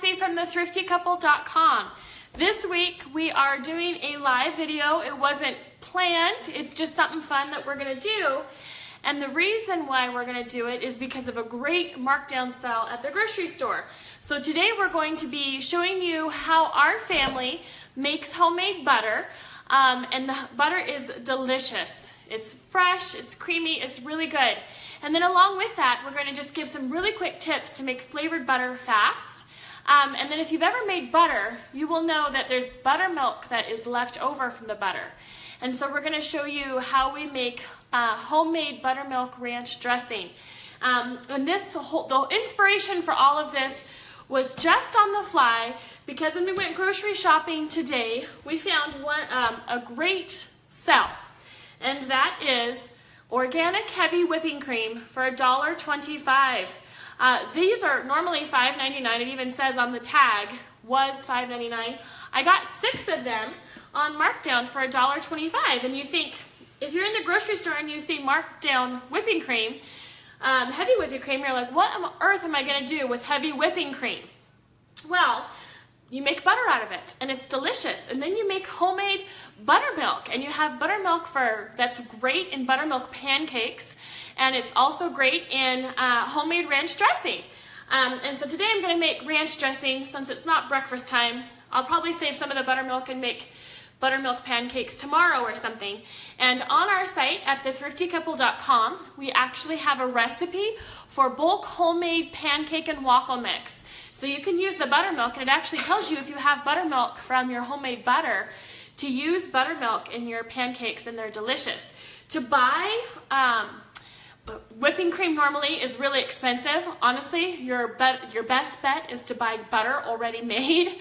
Nancy from thethriftycouple.com. This week we are doing a live video. It wasn't planned, it's just something fun that we're gonna do. And the reason why we're gonna do it is because of a great markdown sale at the grocery store. So today we're going to be showing you how our family makes homemade butter. And the butter is delicious. It's fresh, it's creamy, it's really good. And then along with that, we're going to just give some really quick tips to make flavored butter fast. And then if you've ever made butter, you will know that there's buttermilk that is left over from the butter. And so we're going to show you how we make homemade buttermilk ranch dressing. And the inspiration for all of this was just on the fly, because when we went grocery shopping today, we found a great sale. And that is organic heavy whipping cream for $1.25. These are normally $5.99. It even says on the tag was $5.99. I got 6 of them on markdown for $1.25. And you think, if you're in the grocery store and you see markdown whipping cream, heavy whipping cream, you're like, what on earth am I going to do with heavy whipping cream? Well, you make butter out of it, and it's delicious. And then you make homemade buttermilk, and you have buttermilk that's great in buttermilk pancakes, and it's also great in homemade ranch dressing. And so today I'm going to make ranch dressing. Since it's not breakfast time, I'll probably save some of the buttermilk and make buttermilk pancakes tomorrow or something. And on our site at thethriftycouple.com, we actually have a recipe for bulk homemade pancake and waffle mix. So you can use the buttermilk, and it actually tells you if you have buttermilk from your homemade butter to use buttermilk in your pancakes, and they're delicious. To buy whipping cream normally is really expensive. Honestly, your best bet is to buy butter already made,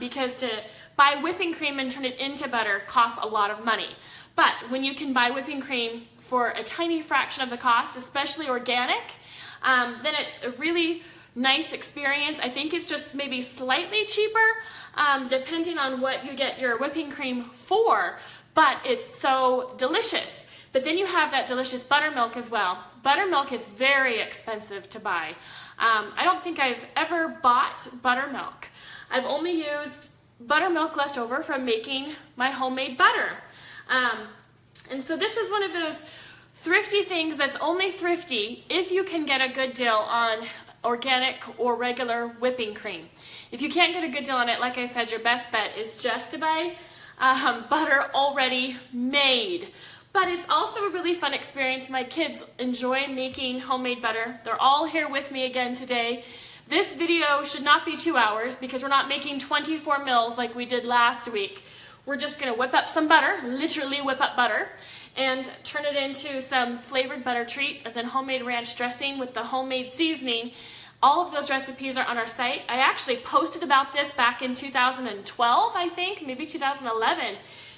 because to buy whipping cream and turn it into butter costs a lot of money. But when you can buy whipping cream for a tiny fraction of the cost, especially organic, then it's a really nice experience. I think it's just maybe slightly cheaper, depending on what you get your whipping cream for, but it's so delicious. But then you have that delicious buttermilk as well. Buttermilk is very expensive to buy. I don't think I've ever bought buttermilk. I've only used buttermilk left over from making my homemade butter. And so this is one of those thrifty things that's only thrifty if you can get a good deal on organic or regular whipping cream. If you can't get a good deal on it, like I said, your best bet is just to buy butter already made. But it's also a really fun experience. My kids enjoy making homemade butter. They're all here with me again today. This video should not be 2 hours because we're not making 24 mils like we did last week. We're just gonna whip up some butter, literally whip up butter, and turn it into some flavored butter treats, and then homemade ranch dressing with the homemade seasoning. All of those recipes are on our site. I actually posted about this back in 2012, I think, maybe 2011,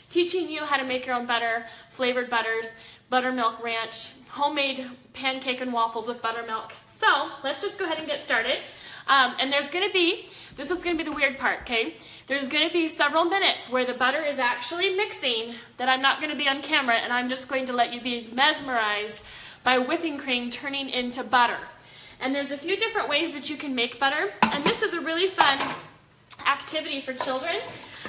teaching you how to make your own butter, flavored butters, buttermilk ranch, homemade pancake and waffles with buttermilk. So let's just go ahead and get started. And this is gonna be the weird part, okay? There's gonna be several minutes where the butter is actually mixing that I'm not gonna be on camera, and I'm just going to let you be mesmerized by whipping cream turning into butter. And there's a few different ways that you can make butter, and this is a really fun activity for children.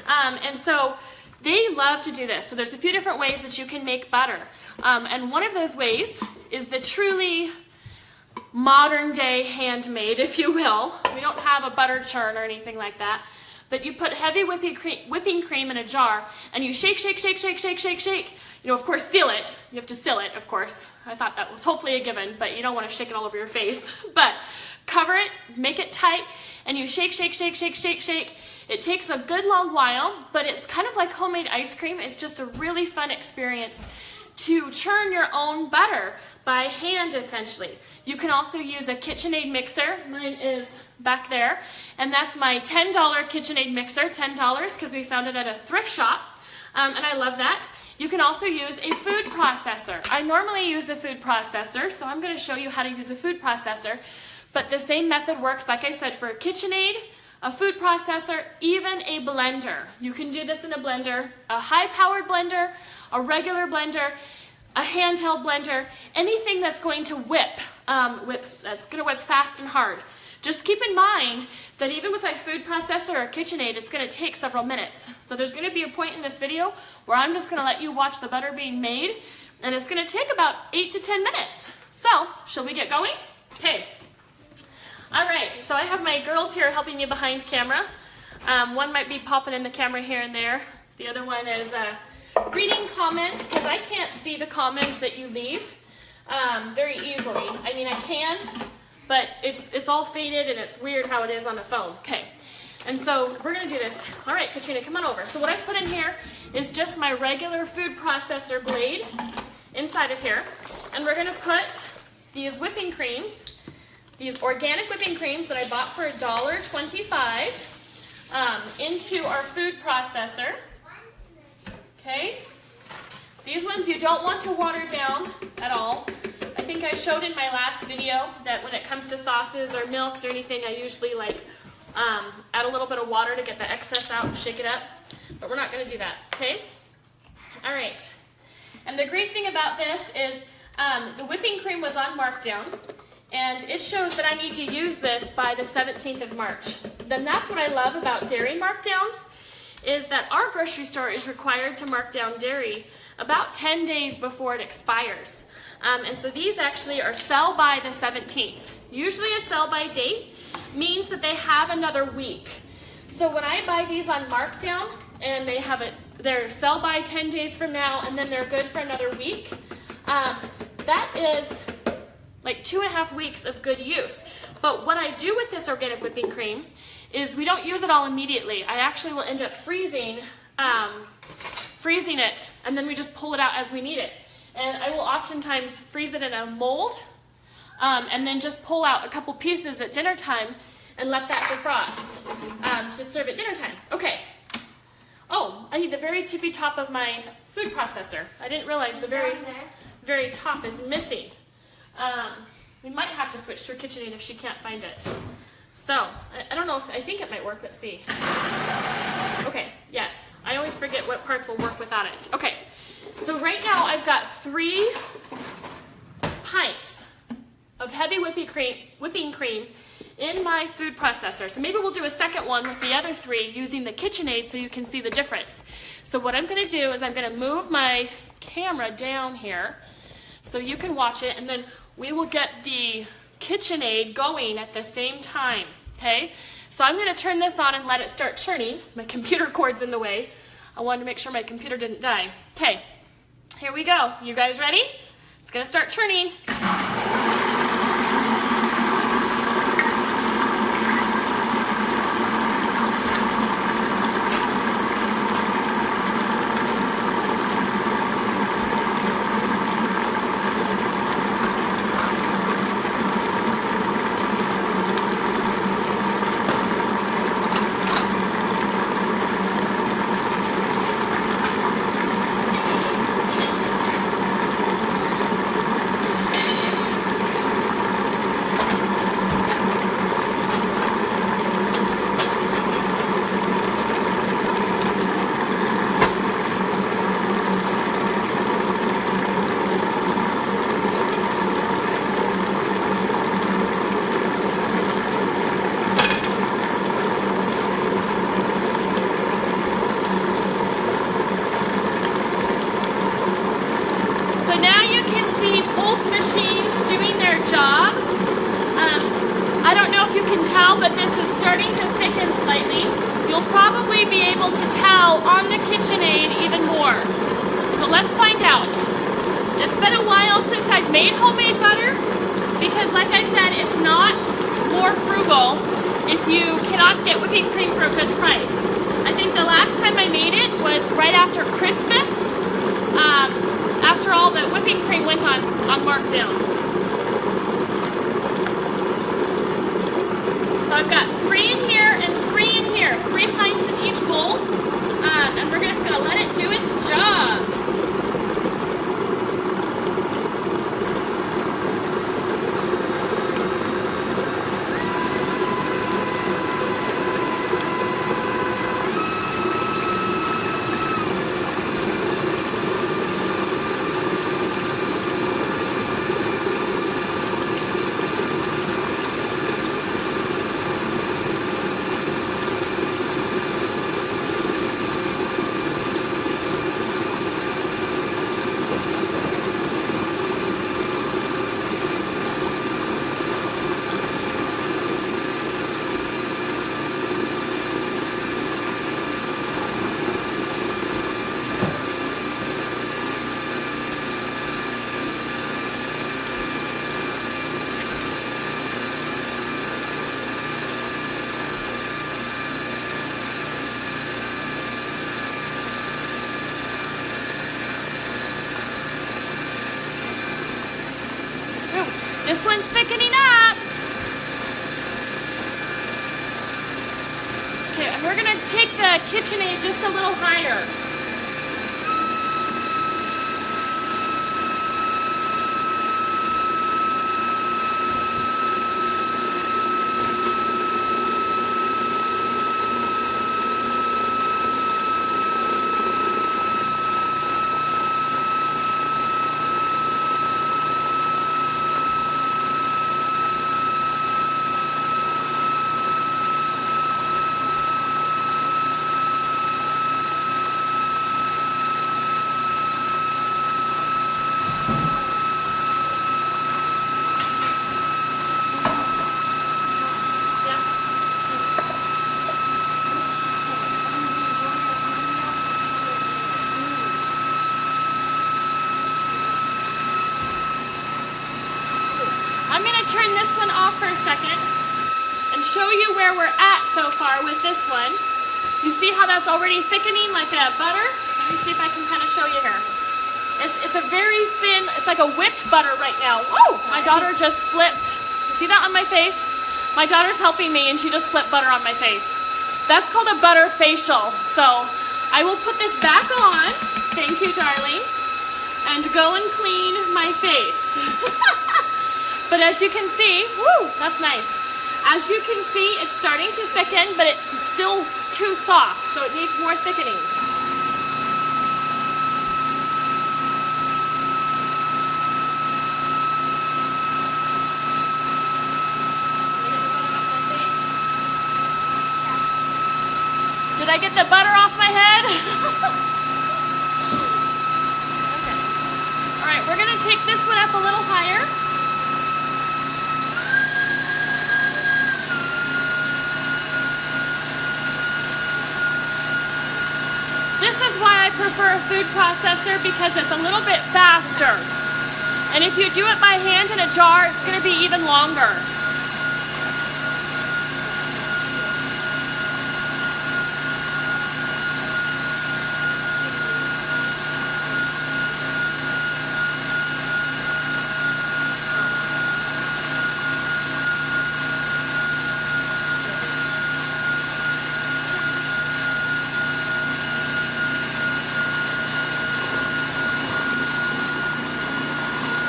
And so they love to do this. So there's a few different ways that you can make butter. And one of those ways is the truly modern day handmade, if you will. We don't have a butter churn or anything like that. But you put heavy whipping cream in a jar, and you shake, shake, shake, shake, shake, shake, shake. You know, of course, seal it. You have to seal it, of course. I thought that was hopefully a given, but you don't want to shake it all over your face. But cover it, make it tight, and you shake, shake, shake, shake, shake, shake. It takes a good long while, but it's kind of like homemade ice cream. It's just a really fun experience to churn your own butter by hand, essentially. You can also use a KitchenAid Mixer. Mine is back there, and that's my $10 KitchenAid Mixer, $10, because we found it at a thrift shop, and I love that. You can also use a food processor. I normally use a food processor, so I'm going to show you how to use a food processor, but the same method works, like I said, for a KitchenAid, a food processor, even a blender. You can do this in a blender, a high-powered blender, a regular blender, a handheld blender, anything that's going to whip, that's going to whip fast and hard. Just keep in mind that even with my food processor or KitchenAid, it's going to take several minutes. So there's going to be a point in this video where I'm just going to let you watch the butter being made, and it's going to take about 8 to 10 minutes. So, shall we get going? Okay. All right, so I have my girls here helping me behind camera. One might be popping in the camera here and there. The other one is reading comments, because I can't see the comments that you leave very easily. I mean, I can, but it's all faded and it's weird how it is on the phone. Okay, and so we're gonna do this. All right, Katrina, come on over. So what I've put in here is just my regular food processor blade inside of here, and we're gonna put these whipping creams, these organic whipping creams that I bought for $1.25 into our food processor. Okay, these ones you don't want to water down at all. I think I showed in my last video that when it comes to sauces or milks or anything, I usually like add a little bit of water to get the excess out and shake it up, but we're not going to do that, okay? All right, and the great thing about this is the whipping cream was on markdown, and it shows that I need to use this by the 17th of March. Then that's what I love about dairy markdowns, is that our grocery store is required to mark down dairy about 10 days before it expires. And so these actually are sell by the 17th. Usually a sell by date means that they have another week. So when I buy these on markdown and they're sell by 10 days from now and then they're good for another week, that is like 2.5 weeks of good use. But what I do with this organic whipping cream is we don't use it all immediately. I actually will end up freezing it, and then we just pull it out as we need it. And I will oftentimes freeze it in a mold, and then just pull out a couple pieces at dinner time and let that defrost to serve at dinner time. Okay. Oh, I need the very tippy top of my food processor. I didn't realize the very top is missing. We might have to switch to a KitchenAid if she can't find it. So, I don't know if, I think it might work, let's see. Okay, yes, I always forget what parts will work without it. Okay, so right now I've got 3 pints of heavy whipping cream in my food processor. So maybe we'll do a second one with the other 3 using the KitchenAid so you can see the difference. So what I'm gonna do is I'm gonna move my camera down here so you can watch it, and then we will get the KitchenAid going at the same time, okay? So I'm going to turn this on and let it start churning. My computer cord's in the way. I wanted to make sure my computer didn't die. Okay, here we go. You guys ready? It's going to start churning. But this is starting to thicken slightly. You'll probably be able to tell on the KitchenAid even more. So let's find out. It's been a while since I've made homemade butter because, like I said, it's not more frugal if you cannot get whipping cream for a good price. I think the last time I made it was right after Christmas, after all the whipping cream went on markdown. So I've got 3 in here and 3 in here, 3 pints in each bowl, and we're just gonna let it do its job. to take the KitchenAid just a little higher. I'm going to turn this one off for a second and show you where we're at so far with this one. You see how that's already thickening like a butter? Let me see if I can kind of show you here. It's a very thin, it's like a whipped butter right now. Whoa! My daughter just flipped. You see that on my face? My daughter's helping me and she just flipped butter on my face. That's called a butter facial. So I will put this back on, thank you darling, and go and clean my face. But as you can see, woo, that's nice. As you can see, it's starting to thicken, but it's still too soft, so it needs more thickening. Did I get the butter off my head? Okay. All right, we're gonna take this one up a little higher. This is why I prefer a food processor, because it's a little bit faster. And if you do it by hand in a jar, it's going to be even longer.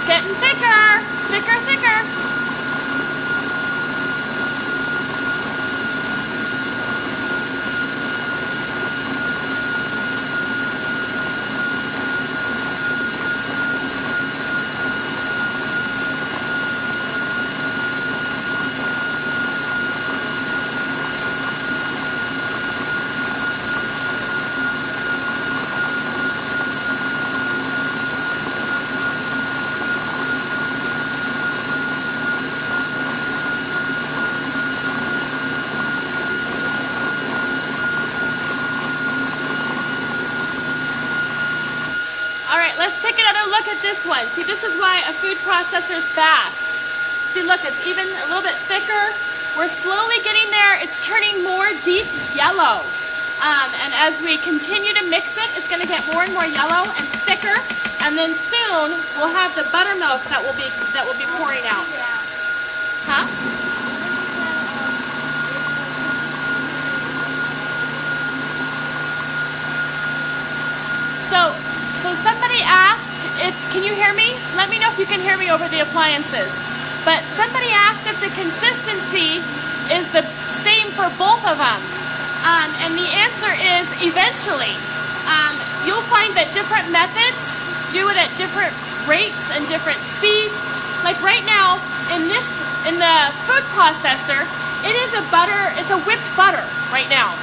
Getting thicker, thicker, thicker. Let's take another look at this one. See, this is why a food processor is fast. See, look, it's even a little bit thicker. We're slowly getting there. It's turning more deep yellow. And as we continue to mix it, it's going to get more and more yellow and thicker. And then soon we'll have the buttermilk that will be pouring out. Huh? So somebody asked, can you hear me? Let me know if you can hear me over the appliances. But somebody asked if the consistency is the same for both of them. And the answer is eventually. You'll find that different methods do it at different rates and different speeds. Like right now, in the food processor, it's a whipped butter right now.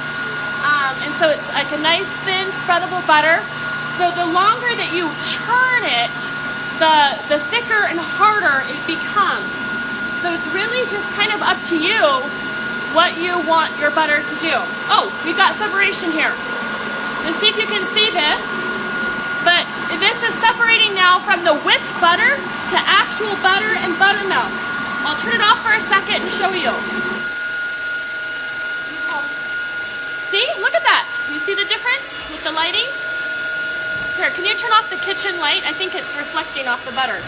And so it's like a nice thin spreadable butter. So the longer that you churn it, the thicker and harder it becomes. So it's really just kind of up to you what you want your butter to do. Oh, we've got separation here. Let's see if you can see this. But this is separating now from the whipped butter to actual butter and buttermilk. I'll turn it off for a second and show you. See, look at that. You see the difference with the lighting? Here, can you turn off the kitchen light? I think it's reflecting off the butter.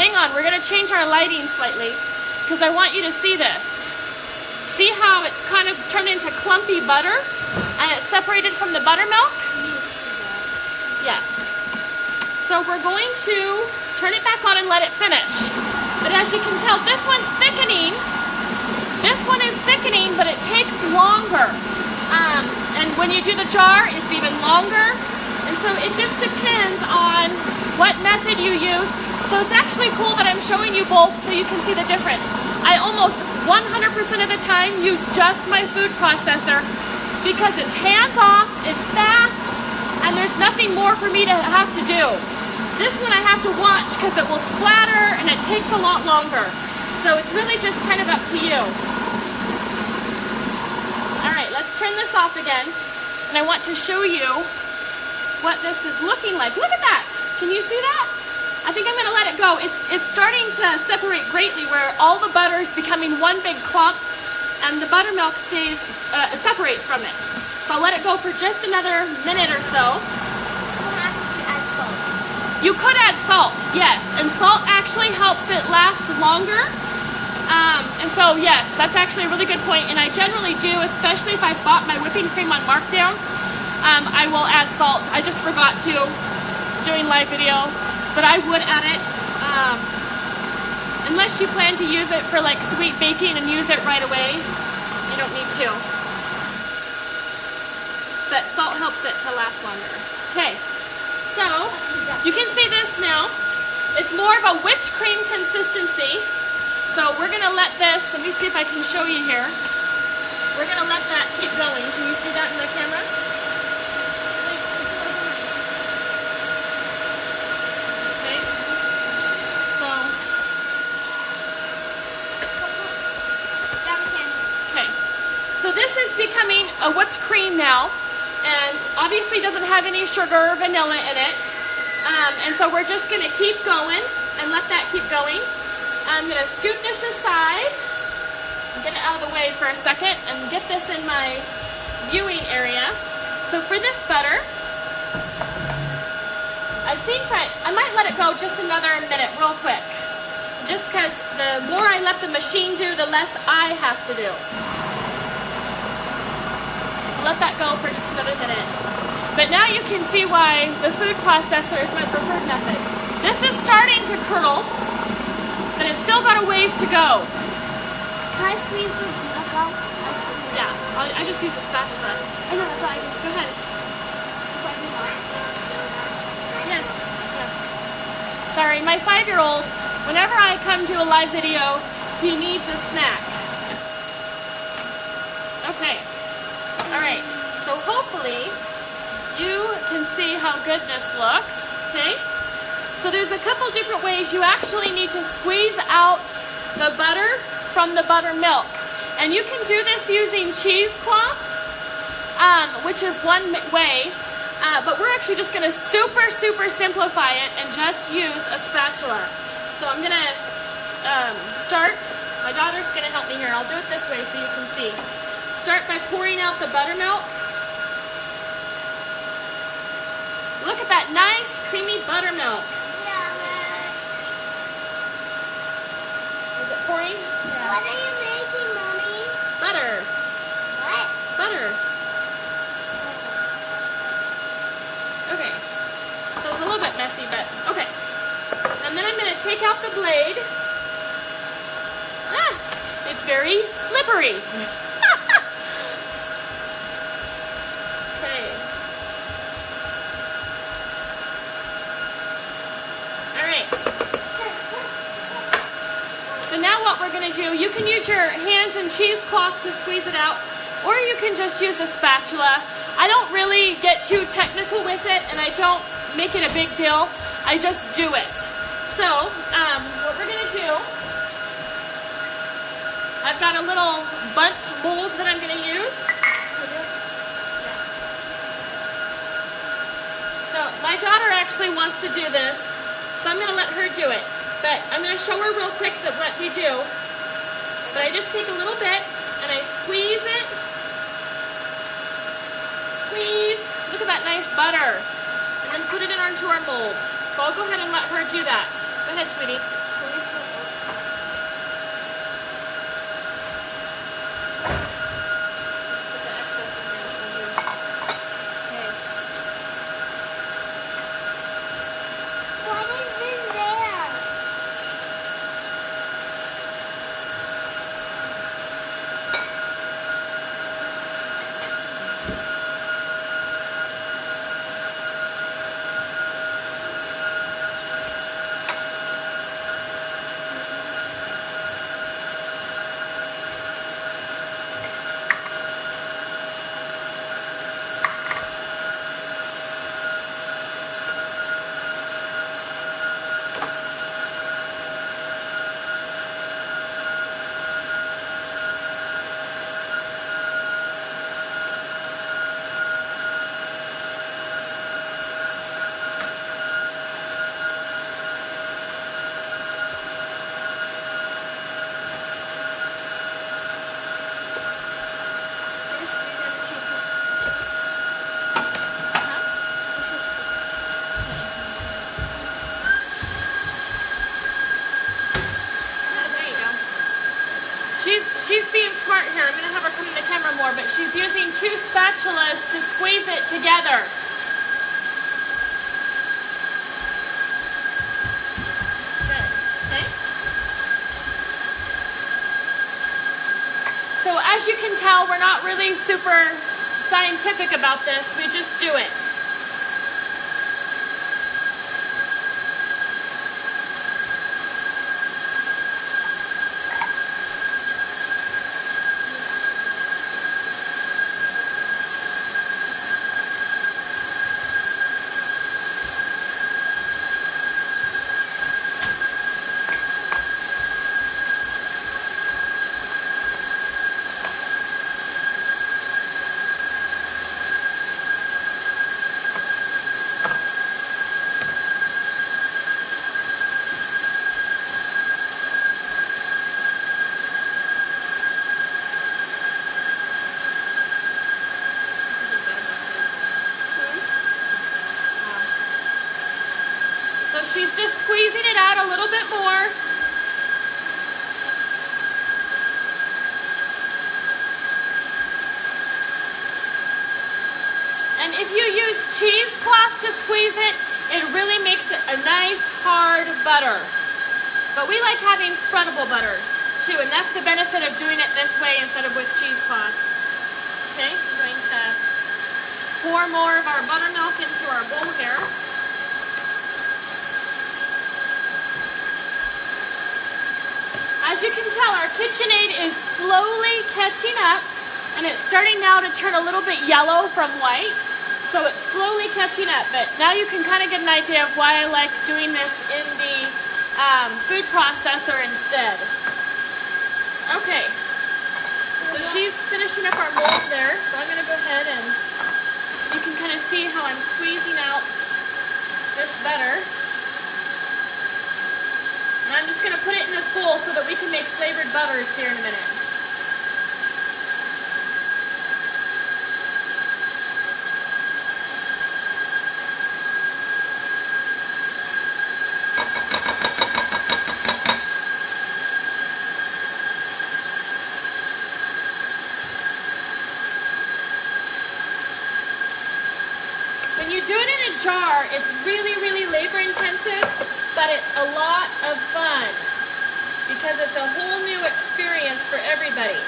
Hang on, we're going to change our lighting slightly because I want you to see this. See how it's kind of turned into clumpy butter? separated from the buttermilk? Yes. So we're going to turn it back on and let it finish. But as you can tell, this one's thickening. This one is thickening, but it takes longer. And when you do the jar, it's even longer. And so it just depends on what method you use. So it's actually cool that I'm showing you both so you can see the difference. I almost 100% of the time use just my food processor because it's hands-off, it's fast, and there's nothing more for me to have to do. This one I have to watch because it will splatter and it takes a lot longer. So it's really just kind of up to you. All right, let's turn this off again. And I want to show you what this is looking like. Look at that. Can you see that? I think I'm going to let it go. It's starting to separate greatly where all the butter is becoming one big clump and the buttermilk separates from it. So I'll let it go for just another minute or so. You could add salt, yes, and salt actually helps it last longer. And so, yes, that's actually a really good point. And I generally do, especially if I bought my whipping cream on markdown, I will add salt. I just forgot to doing live video, but I would add it. Unless you plan to use it for like sweet baking and use it right away, you don't need to. But salt helps it to last longer. Okay. So, you can see this now. It's more of a whipped cream consistency. So we're going to let this, let me see if I can show you here. We're going to let that keep going. Can you see that in the camera? Okay. So. Okay. So this is becoming a whipped cream now. And obviously doesn't have any sugar or vanilla in it. And so we're just going to keep going and let that keep going. I'm going to scoot this aside and get it out of the way for a second and get this in my viewing area. So for this butter, I think I might let it go just another minute real quick. Just because the more I let the machine do, the less I have to do. Let that go for just another minute. But now you can see why the food processor is my preferred method. This is starting to curdle, but it's still got a ways to go. Can I squeeze the milk out? Yeah, I just use a spatula. I know, that's all I do. Go ahead. Yes, yes. Sorry, my 5-year-old, whenever I come to a live video, he needs a snack. Okay. All right, so hopefully you can see how good this looks, okay? So there's a couple different ways you actually need to squeeze out the butter from the buttermilk. And you can do this using cheesecloth, which is one way, but we're actually just gonna super simplify it and just use a spatula. So I'm gonna start, my daughter's gonna help me here. I'll do it this way so you can see. Start by pouring out the buttermilk. Look at that nice creamy buttermilk. Is it pouring? Yeah. What are you making, Mommy? Butter. What? Butter. Okay. So it's a little bit messy, but okay. And then I'm going to take out the blade. Ah, it's very slippery. So now what we're going to do, you can use your hands and cheesecloth to squeeze it out, or you can just use a spatula. I don't really get too technical with it, and I don't make it a big deal. I just do it. So what we're going to do, I've got a little bunch mold that I'm going to use. So my daughter actually wants to do this, so I'm going to let her do it. But I'm going to show her real quick what we do. But I just take a little bit and I squeeze it. Squeeze. Look at that nice butter. And then put it into our mold. So I'll go ahead and let her do that. Go ahead, sweetie. Put the excess in there. 2 spatulas to squeeze it together. Good. Okay. So as you can tell, we're not really super scientific about this. We just do it. So she's just squeezing it out a little bit more. And if you use cheesecloth to squeeze it, it really makes it a nice hard butter. But we like having spreadable butter too, and that's the benefit of doing it this way instead of with cheesecloth. Okay, I'm going to pour more of our buttermilk into our bowl here. As you can tell, our KitchenAid is slowly catching up, and it's starting now to turn a little bit yellow from white. So it's slowly catching up, but now you can kind of get an idea of why I like doing this in the food processor instead. Okay, so she's finishing up our mold there, so I'm going to go ahead and you can kind of see how I'm squeezing out this butter. And I'm just going to put it in this bowl so that we can make flavored butters here in a minute. When you do it in a jar, it's really, really labor intensive, but it's a lot of fun because it's a whole new experience for everybody.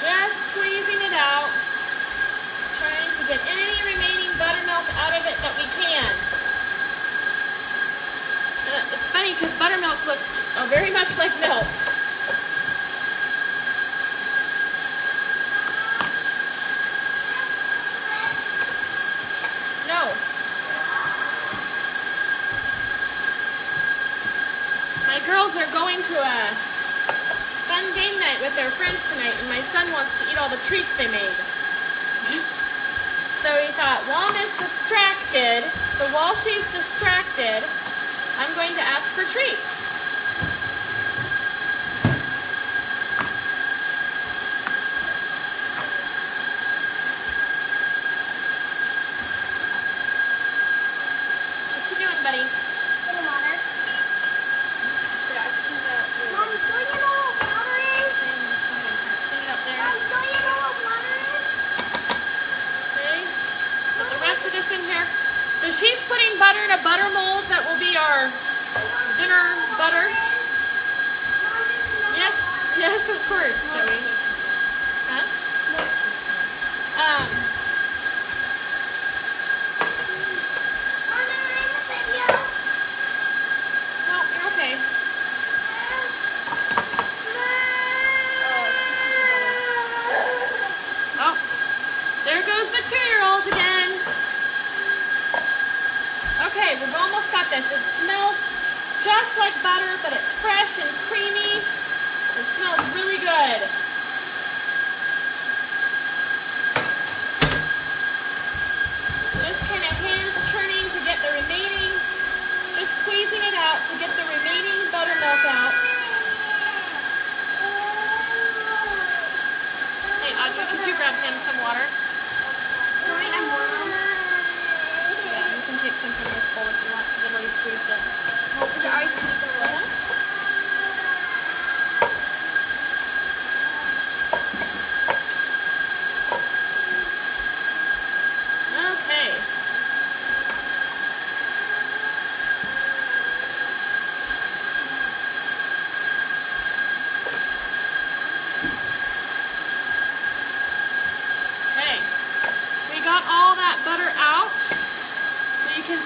Just squeezing it out, trying to get any remaining buttermilk out of it that we can. And it's funny because buttermilk looks very much like milk. No. My girls are going to a fun game night with their friends tonight, and my son wants to eat all the treats they made. So he thought, Mom is distracted, so while she's distracted, I'm going to ask for treats. What you doing, buddy? Getting water. Yeah, Mom, do you know what water is? clean it up there. Mom, do you know what water is? Okay. Put the rest of this in here. So she's putting butter in a butter mold that will be our dinner butter. Yes, yes, of course, Joey. Huh? Mom, am I in the video? No, you're okay. Oh, there goes the 2-year-old again. Okay, we've almost got this. It smells just like butter, but it's fresh and creamy. It smells really good. Just kind of hand churning to get the remaining, just squeezing it out to get the remaining buttermilk out. Hey, Audrey, could you grab him some water? Sorry, I'm warm. Yeah, you can take some from this bowl if you want.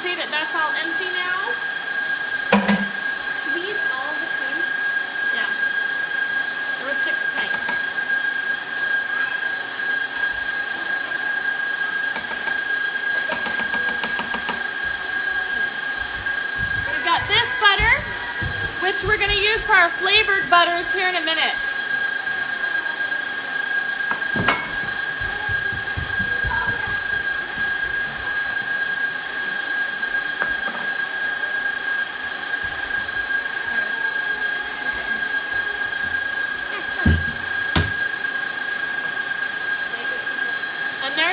see that that's all empty now. Did we use all of the cream? Yeah. There were 6 pints. So we've got this butter, which we're going to use for our flavored butters here in a minute.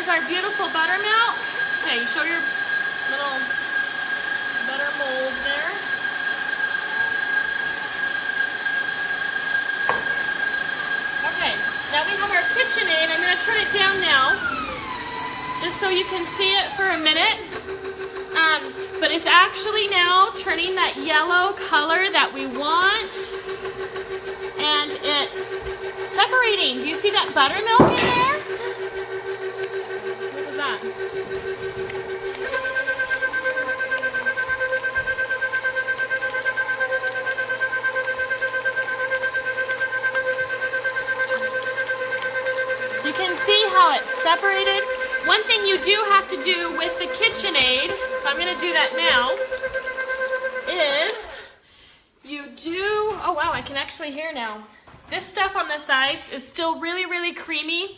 Our beautiful buttermilk. Okay, show your little butter mold there. Okay, now we have our KitchenAid. I'm going to turn it down now, just so you can see it for a minute. But it's actually now turning that yellow color that we want, and it's separating. Do you see that buttermilk in there? That. You can see how it's separated. One thing you do have to do with the KitchenAid, so I'm going to do that now, is you do, oh wow, I can actually hear now. This stuff on the sides is still really, really creamy,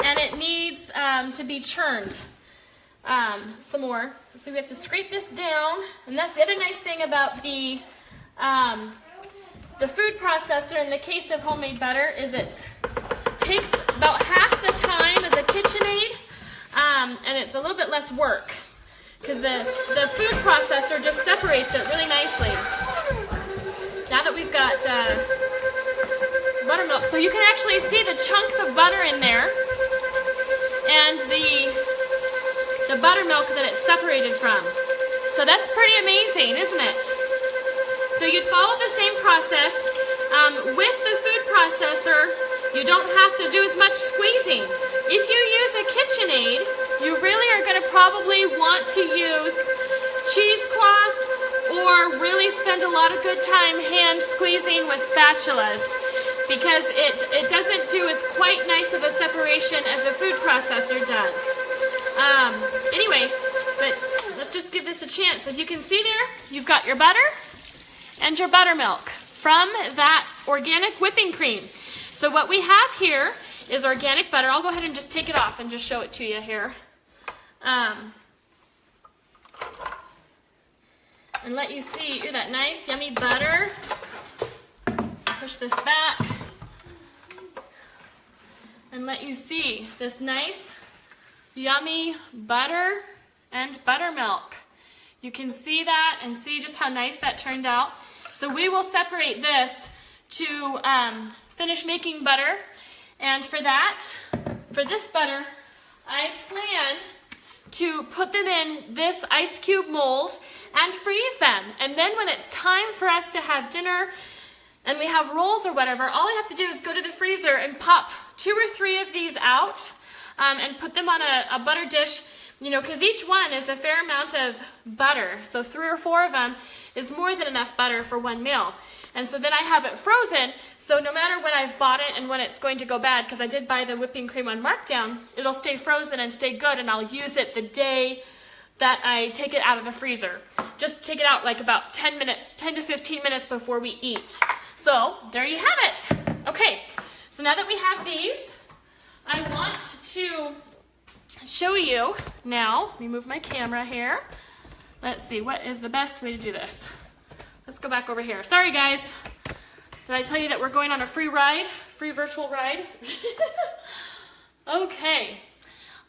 and it needs to be churned some more. So we have to scrape this down, and that's the other nice thing about the food processor in the case of homemade butter is it takes about half the time as a KitchenAid, and it's a little bit less work because the food processor just separates it really nicely. Now that we've got buttermilk, so you can actually see the chunks of butter in there, and the buttermilk that it's separated from. So that's pretty amazing, isn't it? So you'd follow the same process. With the food processor, you don't have to do as much squeezing. If you use a KitchenAid, you really are going to probably want to use cheesecloth or really spend a lot of good time hand squeezing with spatulas, because it doesn't do as quite nice of a separation as a food processor does. Anyway, but let's just give this a chance. As you can see there, you've got your butter and your buttermilk from that organic whipping cream. So what we have here is organic butter. I'll go ahead and just take it off and just show it to you here. And let you see that nice, yummy butter. Push this back and let you see this nice, yummy butter and buttermilk. You can see that and see just how nice that turned out. So we will separate this to finish making butter. And for that, for this butter, I plan to put them in this ice cube mold and freeze them. And then when it's time for us to have dinner and we have rolls or whatever, all I have to do is go to the freezer and pop 2 or 3 of these out and put them on a butter dish, you know, because each one is a fair amount of butter. So 3 or 4 of them is more than enough butter for one meal. And so then I have it frozen, so no matter when I've bought it and when it's going to go bad, because I did buy the whipping cream on markdown, it'll stay frozen and stay good, and I'll use it the day that I take it out of the freezer. Just take it out like about 10 to 15 minutes before we eat. So there you have it. Okay, so now that we have these, I want to show you now. Let me move my camera here. Let's see, what is the best way to do this? Let's go back over here. Sorry guys, did I tell you that we're going on a free ride? Free virtual ride? Okay,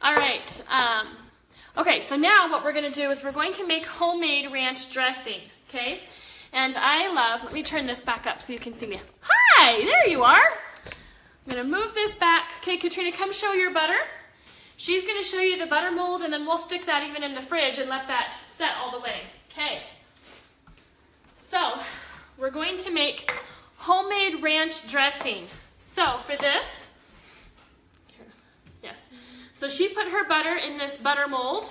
all right. Okay, so now what we're gonna do is we're going to make homemade ranch dressing, okay? And I love, let me turn this back up so you can see me. Hi, there you are. I'm gonna move this back. Okay, Katrina, come show your butter. She's gonna show you the butter mold, and then we'll stick that even in the fridge and let that set all the way, okay? So, we're going to make homemade ranch dressing. So, for this, here, yes. So she put her butter in this butter mold,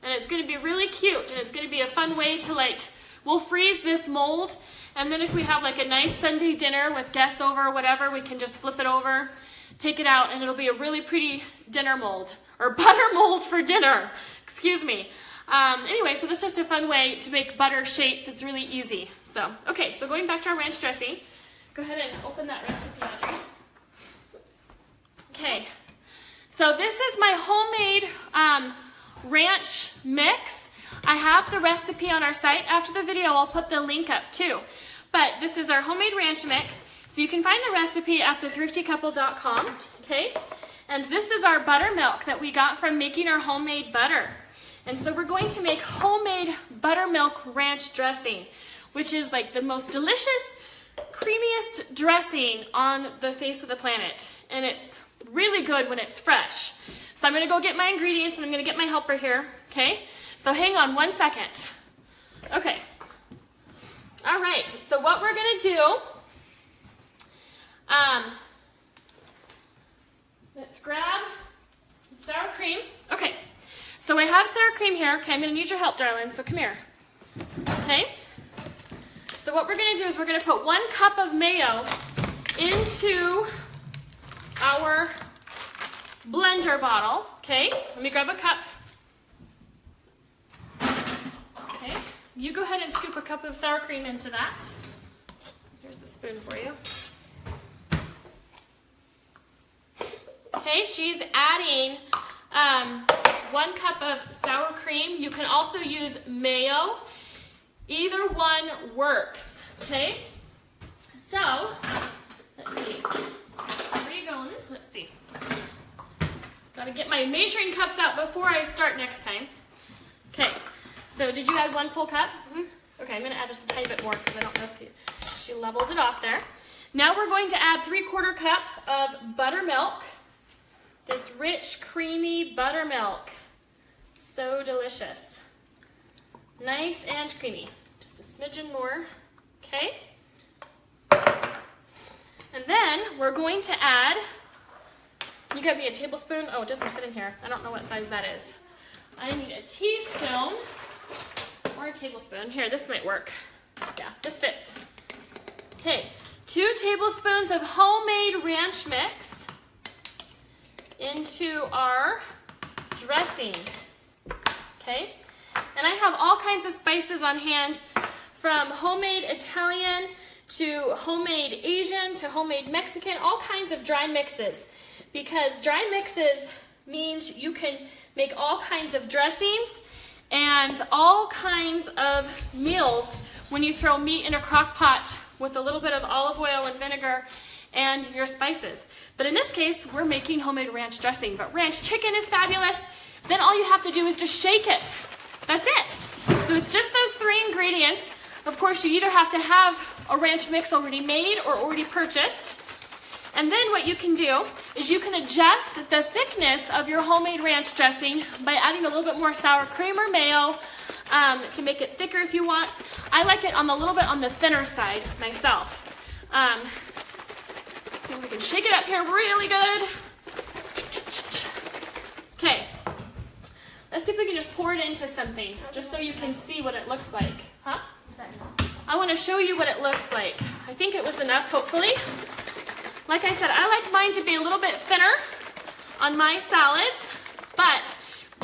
And it's gonna be really cute, and it's gonna be a fun way to like, we'll freeze this mold, and then if we have like a nice Sunday dinner with guests over or whatever, we can just flip it over, take it out, and it'll be a really pretty dinner mold, or butter mold for dinner, excuse me. Anyway, so this is just a fun way to make butter shapes. It's really easy. So, okay, so going back to our ranch dressing, go ahead and open that recipe, Audrey. Okay, so this is my homemade ranch mix. I have the recipe on our site. After the video, I'll put the link up too. But this is our homemade ranch mix. So you can find the recipe at thethriftycouple.com, okay? And this is our buttermilk that we got from making our homemade butter. And so we're going to make homemade buttermilk ranch dressing, which is like the most delicious, creamiest dressing on the face of the planet. And it's really good when it's fresh. So I'm gonna go get my ingredients and I'm gonna get my helper here, okay? So hang on 1 second. Okay. All right, so what we're gonna do, let's grab sour cream. Okay, so I have sour cream here. Okay, I'm gonna need your help, darling, so come here. Okay, so what we're gonna do is we're gonna put 1 cup of mayo into our blender bottle. Okay, let me grab a cup. Okay, you go ahead and scoop a cup of sour cream into that. Here's the spoon for you. Okay, she's adding 1 cup of sour cream. You can also use mayo. Either one works, okay? So, let's see. Where are you going? Let's see. Gotta get my measuring cups out before I start next time. Okay, so did you add 1 full cup? Mm-hmm. Okay, I'm gonna add just a tiny bit more because I don't know if she leveled it off there. Now we're going to add 3/4 cup of buttermilk. This rich, creamy buttermilk. So delicious. Nice and creamy. Just a smidgen more, okay? And then we're going to add, you got me a tablespoon? Oh, it doesn't fit in here. I don't know what size that is. I need a teaspoon or a tablespoon. Here, this might work. Yeah, this fits. Okay, 2 tablespoons of homemade ranch mix into our dressing, okay? And I have all kinds of spices on hand, from homemade Italian to homemade Asian to homemade Mexican, all kinds of dry mixes, because dry mixes means you can make all kinds of dressings and all kinds of meals when you throw meat in a crock pot with a little bit of olive oil and vinegar and your spices. But in this case, we're making homemade ranch dressing, but ranch chicken is fabulous. Then all you have to do is just shake it. That's it. So it's just those 3 ingredients. Of course, you either have to have a ranch mix already made or already purchased. And then what you can do is you can adjust the thickness of your homemade ranch dressing by adding a little bit more sour cream or mayo to make it thicker if you want. I like it on a little bit on the thinner side myself. See if we can shake it up here really good. Okay, let's see if we can just pour it into something, just so you can see what it looks like. Huh? I want to show you what it looks like. I think it was enough, hopefully. Like I said, I like mine to be a little bit thinner on my salads, but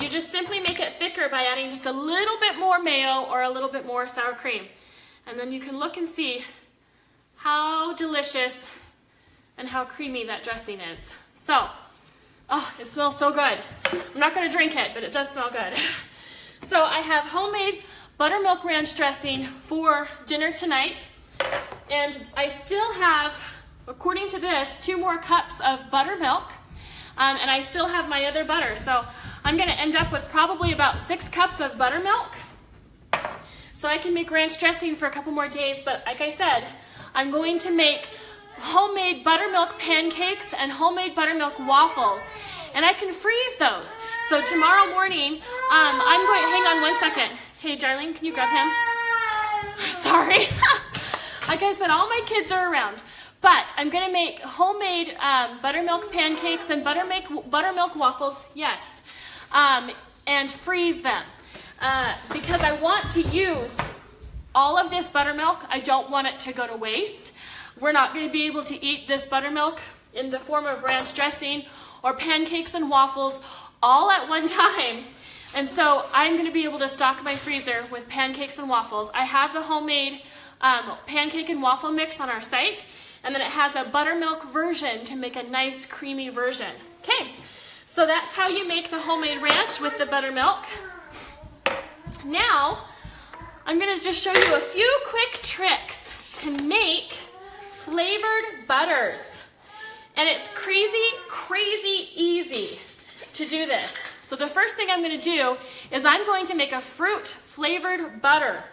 you just simply make it thicker by adding just a little bit more mayo or a little bit more sour cream. And then you can look and see how delicious and how creamy that dressing is. So, oh, it smells so good. I'm not gonna drink it, but it does smell good. So I have homemade buttermilk ranch dressing for dinner tonight. And I still have, according to this, 2 more cups of buttermilk. And I still have my other butter. So I'm gonna end up with probably about 6 cups of buttermilk. So I can make ranch dressing for a couple more days. But like I said, I'm going to make homemade buttermilk pancakes and homemade buttermilk waffles. And I can freeze those. So tomorrow morning, I'm going, hang on 1 second. Hey, darling, can you grab him? Sorry. Like I said, all my kids are around. But I'm gonna make homemade buttermilk pancakes and buttermilk waffles, yes, and freeze them. because I want to use all of this buttermilk. I don't want it to go to waste. We're not going to be able to eat this buttermilk in the form of ranch dressing or pancakes and waffles all at one time. And so I'm going to be able to stock my freezer with pancakes and waffles. I have the homemade pancake and waffle mix on our site, and then it has a buttermilk version to make a nice creamy version. Okay, so that's how you make the homemade ranch with the buttermilk. Now, I'm going to just show you a few quick tricks to make flavored butters. And it's crazy easy to do this. So the first thing I'm going to do is I'm going to make a fruit flavored butter.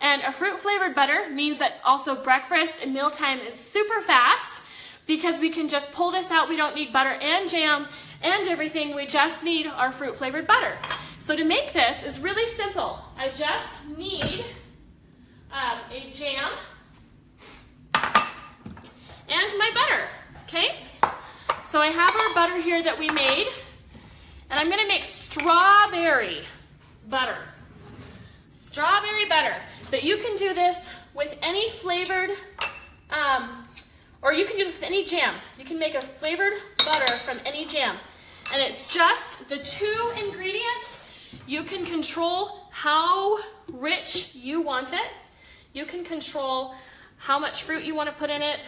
And a fruit flavored butter means that also breakfast and mealtime is super fast because we can just pull this out. We don't need butter and jam and everything. We just need our fruit flavored butter. So to make this is really simple. I just need a jam and my butter, okay? So I have our butter here that we made, and I'm gonna make strawberry butter. Strawberry butter, but you can do this with any flavored, or you can do this with any jam. You can make a flavored butter from any jam. And it's just the two ingredients. You can control how rich you want it. You can control how much fruit you want to put in it.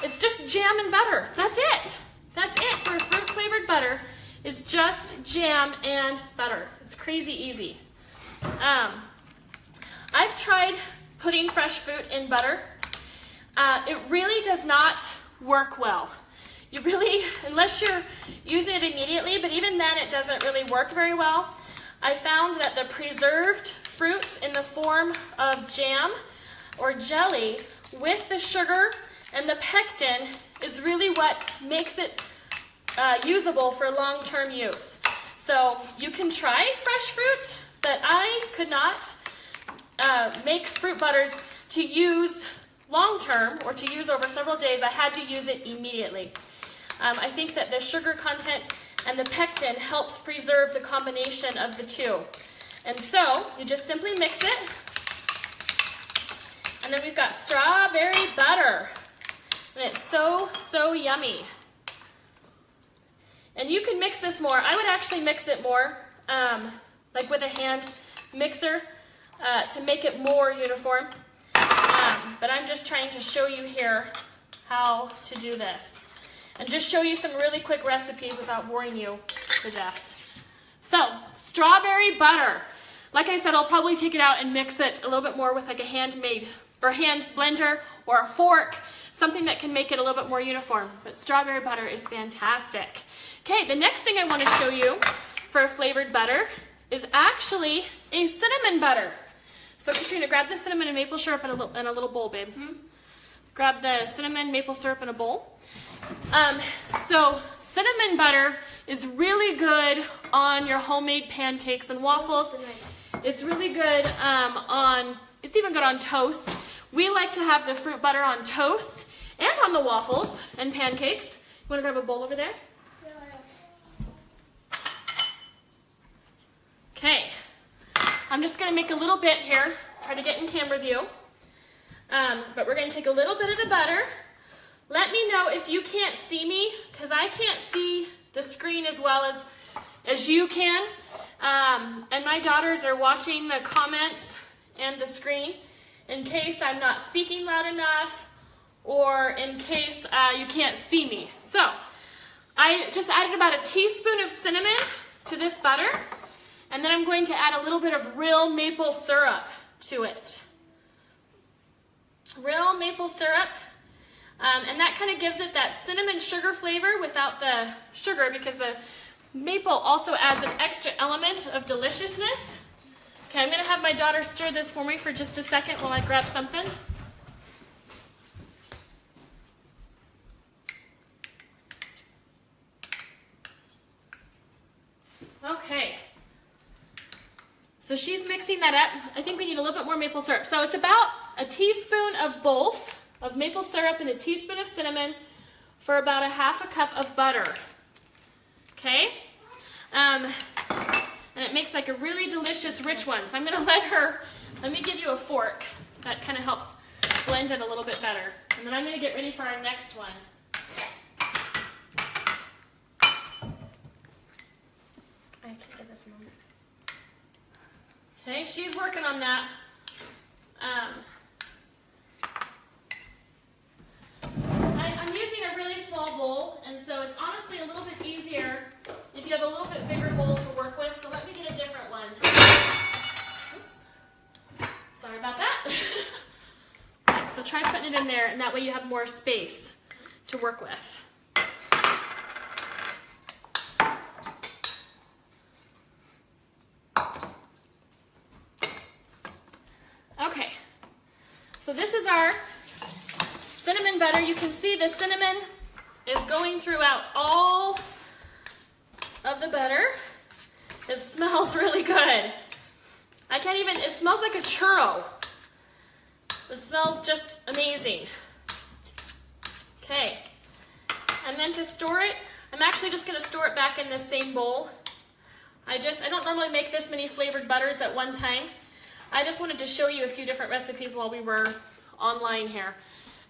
It's just jam and butter. That's it. That's it for a fruit flavored butter. It's just jam and butter. It's crazy easy. I've tried putting fresh fruit in butter. It really does not work well. You really, unless you're using it immediately, but even then it doesn't really work very well. I found that the preserved fruits in the form of jam or jelly with the sugar and the pectin is really what makes it usable for long-term use. So you can try fresh fruit, but I could not make fruit butters to use long-term or to use over several days. I had to use it immediately. I think that the sugar content and the pectin helps preserve the combination of the two. And so you just simply mix it. And then we've got strawberry butter. And it's so yummy. And you can mix this more. I would actually mix it more, like with a hand mixer, to make it more uniform. But I'm just trying to show you here how to do this. And just show you some really quick recipes without boring you to death. So, strawberry butter. Like I said, I'll probably take it out and mix it a little bit more with like a handmade or hand blender or a fork, something that can make it a little bit more uniform. But strawberry butter is fantastic. Okay, the next thing I want to show you for a flavored butter is actually a cinnamon butter. So Katrina, grab the cinnamon and maple syrup in a little bowl, babe. Grab the cinnamon maple syrup in a bowl. So cinnamon butter is really good on your homemade pancakes and waffles. It's really good it's even good on toast. We like to have the fruit butter on toast and on the waffles and pancakes. You want to grab a bowl over there? Okay. I'm just going to make a little bit here, try to get in camera view. But we're going to take a little bit of the butter. Let me know if you can't see me, because I can't see the screen as well as you can. And my daughters are watching the comments and the screen in case I'm not speaking loud enough or in case you can't see me. So I just added about a teaspoon of cinnamon to this butter, and then I'm going to add a little bit of real maple syrup to it. Real maple syrup. And that kind of gives it that cinnamon sugar flavor without the sugar, because the maple also adds an extra element of deliciousness. Okay, I'm going to have my daughter stir this for me for just a second while I grab something. Okay. So she's mixing that up. I think we need a little bit more maple syrup. So it's about a teaspoon of both, of maple syrup and a teaspoon of cinnamon for about a half a cup of butter. Okay? And and it makes like a really delicious rich one. So I'm gonna let me give you a fork. That kind of helps blend it a little bit better. And then I'm gonna get ready for our next one. I can get this moment. Okay, she's working on that. I'm using a really small bowl, and so it's honestly a little bit easier if you have a little bit bigger bowl to work with. So let me get a different one. Oops. Sorry about that. Okay, so try putting it in there, and that way you have more space to work with. Okay, so this is our cinnamon butter. You can see the cinnamon is going throughout all of the butter. It smells really good. It smells like a churro. It smells just amazing. Okay, and then to store it, I'm actually just gonna store it back in this same bowl. I don't normally make this many flavored butters at one time. I just wanted to show you a few different recipes while we were online here.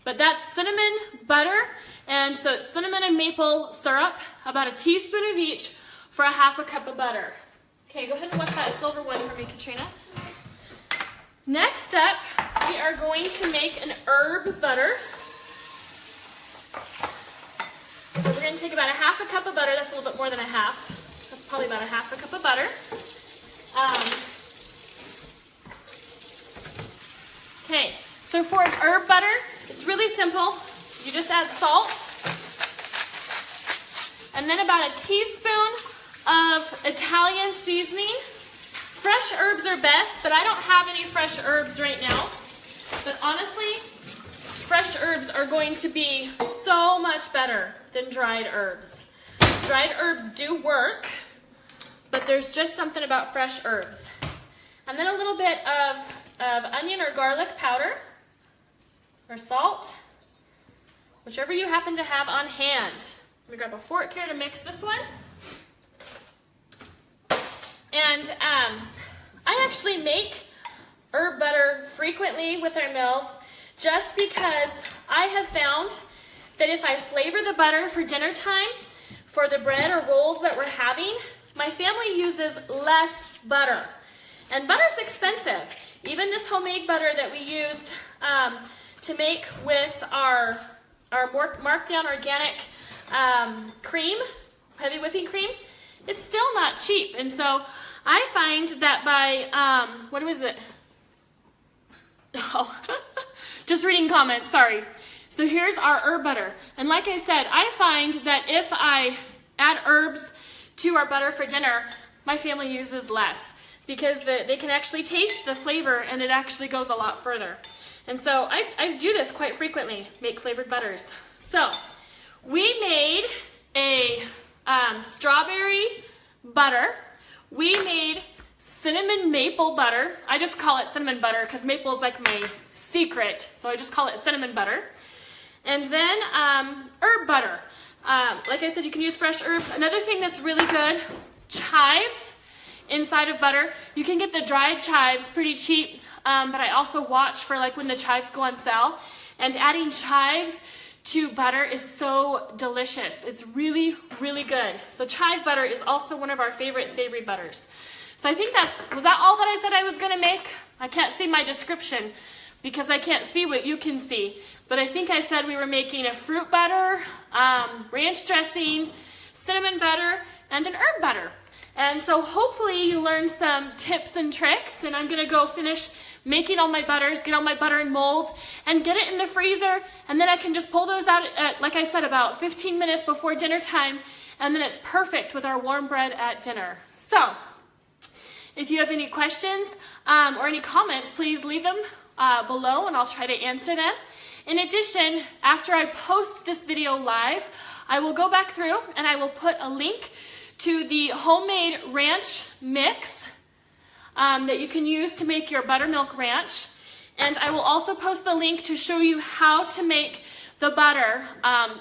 But that's cinnamon butter, and so it's cinnamon and maple syrup, about a teaspoon of each for a half a cup of butter. Okay, go ahead and wash that silver one for me, Katrina. Next up, we are going to make an herb butter. So we're going to take about a half a cup of butter. That's a little bit more than a half. That's probably about a half a cup of butter. Okay, so for an herb butter, it's really simple. You just add salt, and then about a teaspoon of Italian seasoning. Fresh herbs are best, but I don't have any fresh herbs right now. But honestly, fresh herbs are going to be so much better than dried herbs. Dried herbs do work, but there's just something about fresh herbs. And then a little bit of onion or garlic powder, or salt, whichever you happen to have on hand. Let me grab a fork here to mix this one. And I actually make herb butter frequently with our meals just because I have found that if I flavor the butter for dinner time, for the bread or rolls that we're having, my family uses less butter. And butter's expensive. Even this homemade butter that we used to make with our markdown organic cream, heavy whipping cream, it's still not cheap. And so I find that by, what was it? Oh, just reading comments, sorry. So here's our herb butter. And like I said, I find that if I add herbs to our butter for dinner, my family uses less because they can actually taste the flavor and it actually goes a lot further. And so I do this quite frequently, make flavored butters. So we made a strawberry butter. We made cinnamon maple butter. I just call it cinnamon butter because maple is like my secret, so I just call it cinnamon butter. And then herb butter. Like I said, you can use fresh herbs. Another thing that's really good, chives inside of butter. You can get the dried chives pretty cheap, but I also watch for like when the chives go on sale. And adding chives to butter is so delicious. It's really, really good. So chive butter is also one of our favorite savory butters. So I think was that all that I said I was gonna make? I can't see my description because I can't see what you can see. But I think I said we were making a fruit butter, ranch dressing, cinnamon butter, and an herb butter. And so hopefully you learned some tips and tricks, and I'm gonna go finish making all my butters, get all my butter in molds, and get it in the freezer, and then I can just pull those out at, like I said, about 15 minutes before dinner time, and then it's perfect with our warm bread at dinner. So, if you have any questions or any comments, please leave them below and I'll try to answer them. In addition, after I post this video live, I will go back through and I will put a link to the homemade ranch mix that you can use to make your buttermilk ranch. And I will also post the link to show you how to make the butter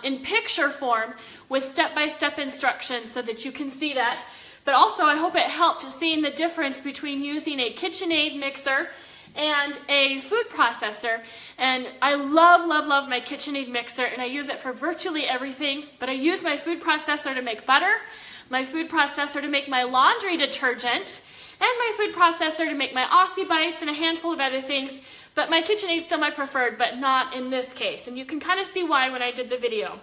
in picture form with step-by-step instructions so that you can see that. but also I hope it helped to seeing the difference between using a KitchenAid mixer and a food processor. And I love, love, love my KitchenAid mixer, and I use it for virtually everything, but I use my food processor to make butter, my food processor to make my laundry detergent, and my food processor to make my Aussie Bites and a handful of other things. But my KitchenAid is still my preferred, but not in this case. And you can kind of see why when I did the video.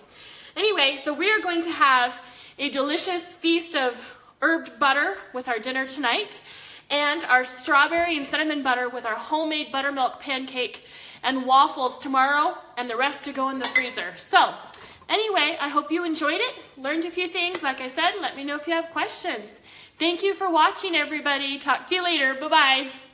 Anyway, so we are going to have a delicious feast of herbed butter with our dinner tonight, and our strawberry and cinnamon butter with our homemade buttermilk pancake and waffles tomorrow, and the rest to go in the freezer. So anyway, I hope you enjoyed it, learned a few things. Like I said, let me know if you have questions. Thank you for watching, everybody. Talk to you later. Bye-bye.